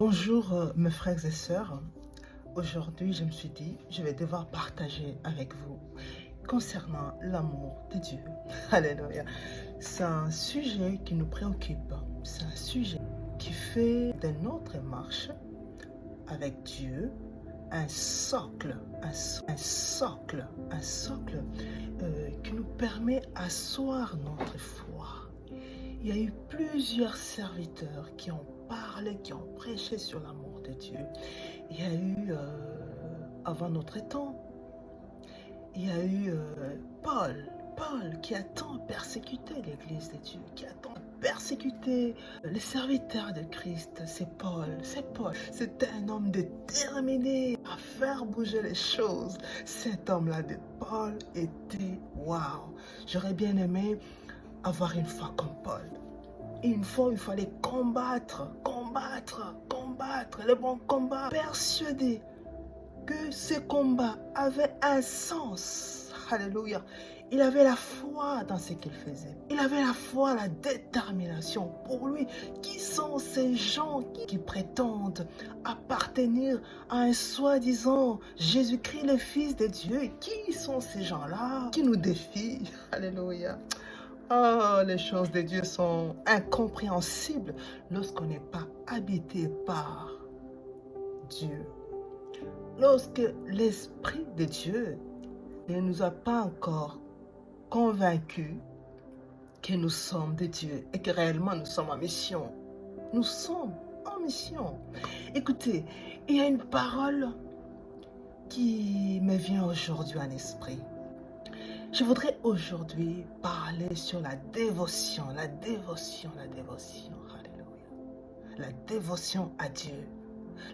Bonjour mes frères et sœurs. Aujourd'hui, je me suis dit, je vais devoir partager avec vous concernant l'amour de Dieu. Alléluia. C'est un sujet qui nous préoccupe. C'est un sujet qui fait de notre marche avec Dieu un socle, un socle qui nous permet d'asseoir notre foi. Il y a eu plusieurs serviteurs qui ont parlé, qui ont prêché sur l'amour de Dieu. Il y a eu, avant notre temps, il y a eu Paul qui a tant persécuté l'Église de Dieu, qui a tant persécuté les serviteurs de Christ. C'est Paul. C'était un homme déterminé à faire bouger les choses. Cet homme-là de Paul était waouh. J'aurais bien aimé avoir une foi comme Paul. Et une fois, il fallait combattre le bon combat, persuadé que ce combat avait un sens. Alléluia. Il avait la foi dans ce qu'il faisait. Il avait la foi, la détermination. Pour lui, qui sont ces gens qui prétendent appartenir à un soi-disant Jésus-Christ, le Fils de Dieu? Qui sont ces gens-là qui nous défient? Alléluia. Oh, les choses de Dieu sont incompréhensibles lorsqu'on n'est pas habité par Dieu. Lorsque l'Esprit de Dieu ne nous a pas encore convaincus que nous sommes de Dieu et que réellement nous sommes en mission. Nous sommes en mission. Écoutez, il y a une parole qui me vient aujourd'hui à l'esprit. Je voudrais aujourd'hui parler sur la dévotion, alléluia. La dévotion à Dieu,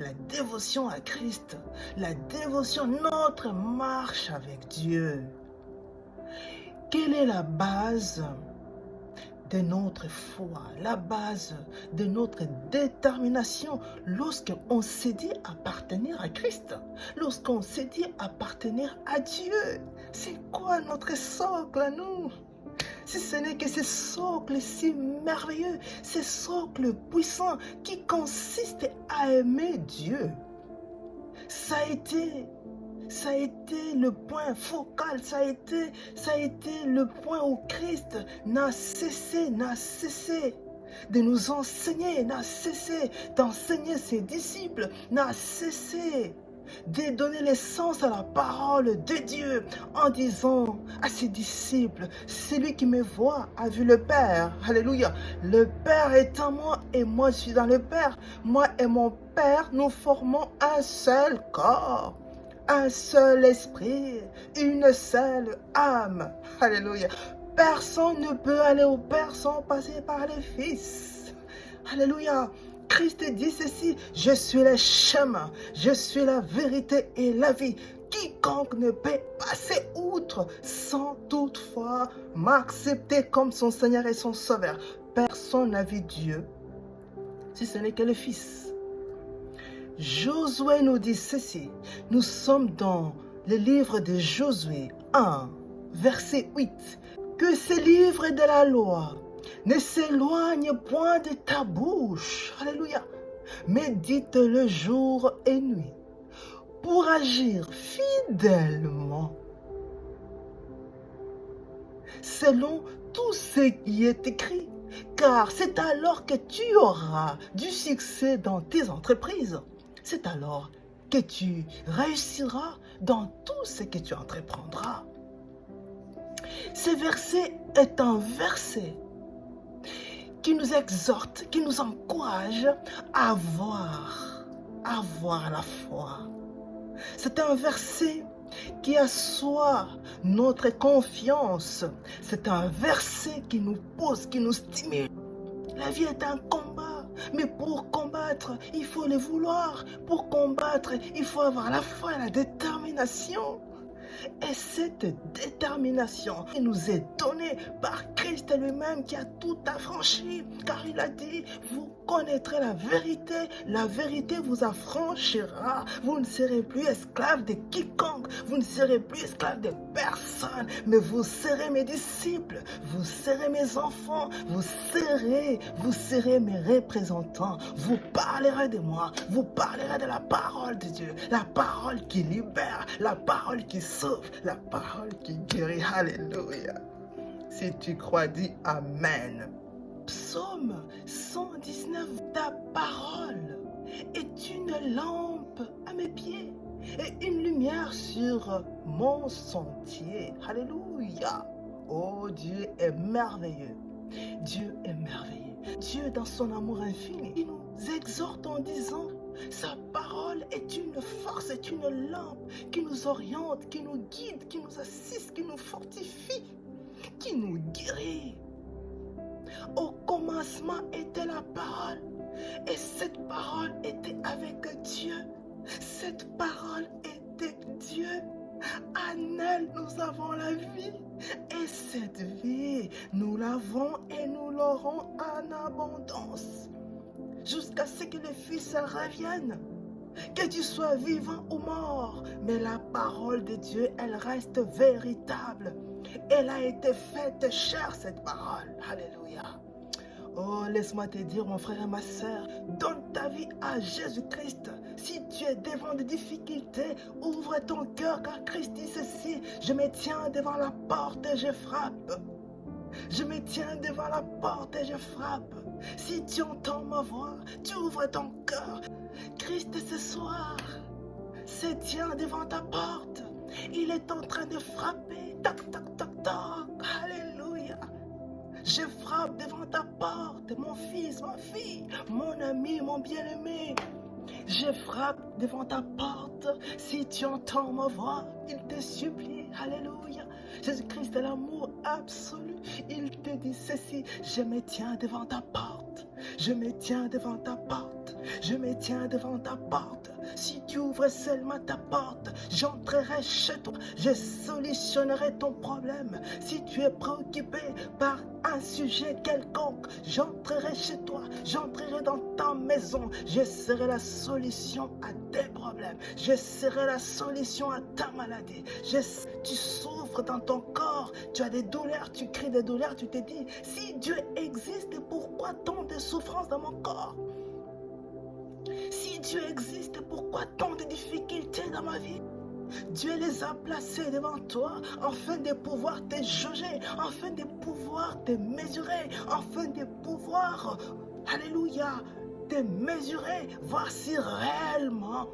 la dévotion à Christ, la dévotion, notre marche avec Dieu. Quelle est la base de notre foi, la base de notre détermination lorsqu'on s'est dit appartenir à Christ, lorsqu'on s'est dit appartenir à Dieu? C'est quoi notre socle à nous? Si ce n'est que ce socle si merveilleux, ce socle puissant qui consiste à aimer Dieu. Ça a été le point focal, ça a été le point où Christ n'a cessé de nous enseigner, n'a cessé d'enseigner ses disciples, n'a cessé de donner l'essence à la parole de Dieu en disant à ses disciples, celui qui me voit a vu le Père. Alléluia. Le Père est en moi et moi je suis dans le Père. Moi et mon Père, nous formons un seul corps, un seul esprit, une seule âme. Alléluia. Personne ne peut aller au Père sans passer par le Fils. Alléluia. Christ dit ceci, je suis le chemin, je suis la vérité et la vie. Quiconque ne peut passer outre sans toutefois m'accepter comme son Seigneur et son Sauveur. Personne n'a vu Dieu si ce n'est que le Fils. Josué nous dit ceci, nous sommes dans le livre de Josué 1, verset 8. Que ce livre de la loi ne s'éloigne point de ta bouche. Alléluia. Médite-le jour et nuit pour agir fidèlement selon tout ce qui est écrit. Car c'est alors que tu auras du succès dans tes entreprises. C'est alors que tu réussiras dans tout ce que tu entreprendras. Ce verset est un verset qui nous exhorte, qui nous encourage à avoir la foi. C'est un verset qui assoit notre confiance. C'est un verset qui nous pousse, qui nous stimule. La vie est un combat, mais pour combattre, il faut le vouloir. Pour combattre, il faut avoir la foi et la détermination. Et cette détermination qui nous est donnée par Christ lui-même qui a tout affranchi, car il a dit, vous connaîtrez la vérité vous affranchira. Vous ne serez plus esclaves de quiconque, vous ne serez plus esclaves de personne, mais vous serez mes disciples, vous serez mes enfants, vous serez mes représentants, vous parlerez de moi, vous parlerez de la parole de Dieu, la parole qui libère, la parole qui sauve, la parole qui guérit. Alléluia. Si tu crois, dis Amen. Psaume 119, ta parole est une lampe à mes pieds et une lumière sur mon sentier. Alléluia. Oh, Dieu est merveilleux. Dieu est merveilleux. Dieu, dans son amour infini, il nous exhorte en disant, sa parole est une force, est une lampe qui nous oriente, qui nous guide, qui nous assiste, qui nous fortifie, qui nous guérit. Au commencement était la parole, et cette parole était avec Dieu. Cette parole était Dieu. En elle, nous avons la vie. Et cette vie, nous l'avons et nous l'aurons en abondance. Jusqu'à ce que le Fils revienne. Que tu sois vivant ou mort, mais la parole de Dieu, elle reste véritable. Elle a été faite chair, cette parole. Alléluia. Oh, laisse-moi te dire, mon frère et ma sœur, donne ta vie à Jésus-Christ. Si tu es devant des difficultés, ouvre ton cœur, car Christ dit ceci, je me tiens devant la porte et je frappe. Je me tiens devant la porte et je frappe. Si tu entends ma voix, tu ouvres ton cœur. Christ ce soir se tient devant ta porte. Il est en train de frapper. Toc, toc, toc, toc. Alléluia. Je frappe devant ta porte, mon fils, ma fille, mon ami, mon bien-aimé. Je frappe devant ta porte. Si tu entends ma voix, il te supplie. Alléluia. Jésus-Christ est l'amour absolu. Il te dit ceci, je me tiens devant ta porte. Je me tiens devant ta porte. Je me tiens devant ta porte. Si tu ouvres seulement ta porte, j'entrerai chez toi. Je solutionnerai ton problème. Si tu es préoccupé par un sujet quelconque, j'entrerai chez toi. J'entrerai dans ta maison. Je serai la solution à tes problèmes. Je serai la solution à ta maladie. Tu souffres dans ton corps. Tu as des douleurs. Tu cries des douleurs. Tu te dis, si Dieu existe, pourquoi tant de souffrance dans mon corps? Si Dieu existe, pourquoi tant de difficultés dans ma vie? Dieu les a placés devant toi afin de pouvoir te juger, afin de pouvoir te mesurer, afin de pouvoir, alléluia, te mesurer, voir si réellement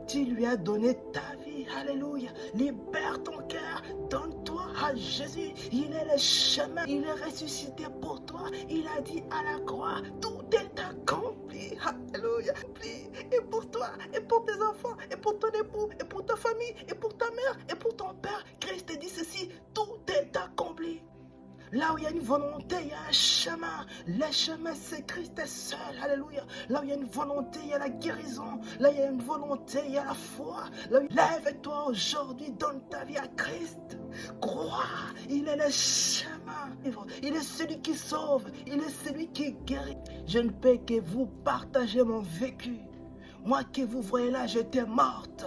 tu lui as donné ta vie. Alléluia. Libère ton cœur. Donne-toi à Jésus. Il est le chemin. Il est ressuscité pour toi. Il a dit à la croix, tout est accompli. Alléluia. Et pour toi, et pour tes enfants, et pour ton époux, et pour ta famille, et pour ta mère, et pour ton père. Christ dit ceci, tout est accompli. Là où il y a une volonté, il y a un chemin. Le chemin, c'est Christ seul. Alléluia. Là où il y a une volonté, il y a la guérison. Là où il y a une volonté, il y a la foi. Lève-toi aujourd'hui, donne ta vie à Christ. Crois, il est le chemin. Il est celui qui sauve. Il est celui qui guérit. Je ne peux que vous partager mon vécu. Moi que vous voyez là, j'étais morte.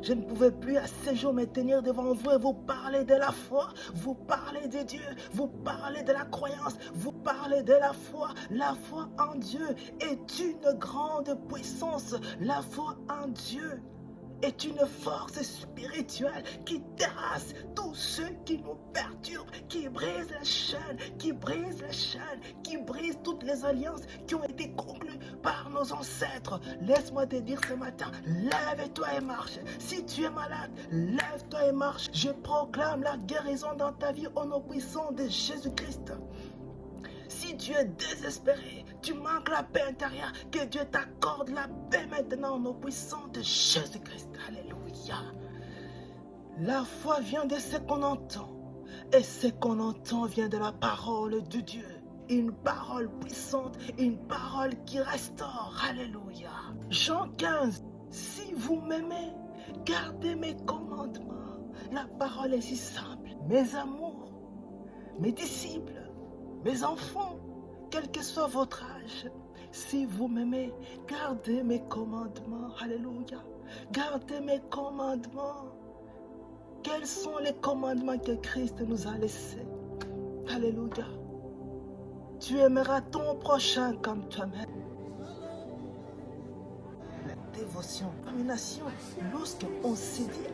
Je ne pouvais plus à ce jour me tenir devant vous et vous parler de la foi, vous parler de Dieu, vous parler de la croyance, vous parler de la foi. La foi en Dieu est une grande puissance. La foi en Dieu est une force spirituelle qui terrasse tous ceux qui nous perturbent, qui brise les chaînes, qui brise toutes les alliances qui ont été conclues par nos ancêtres. Laisse-moi te dire ce matin, lève-toi et marche. Si tu es malade, lève-toi et marche. Je proclame la guérison dans ta vie au nom puissant de Jésus-Christ. Si tu es désespéré, tu manques la paix intérieure, que Dieu t'accorde la paix maintenant au nom puissant de Jésus-Christ. Alléluia. La foi vient de ce qu'on entend. Et ce qu'on entend vient de la parole de Dieu. Une parole puissante, une parole qui restaure. Alléluia. Jean 15. Si vous m'aimez, gardez mes commandements. La parole est si simple. Mes amours, mes disciples, mes enfants, quel que soit votre âge, si vous m'aimez, gardez mes commandements. Alléluia. Gardez mes commandements. Quels sont les commandements que Christ nous a laissés? Alléluia. Tu aimeras ton prochain comme toi-même. La dévotion, la domination, lorsque on s'est dit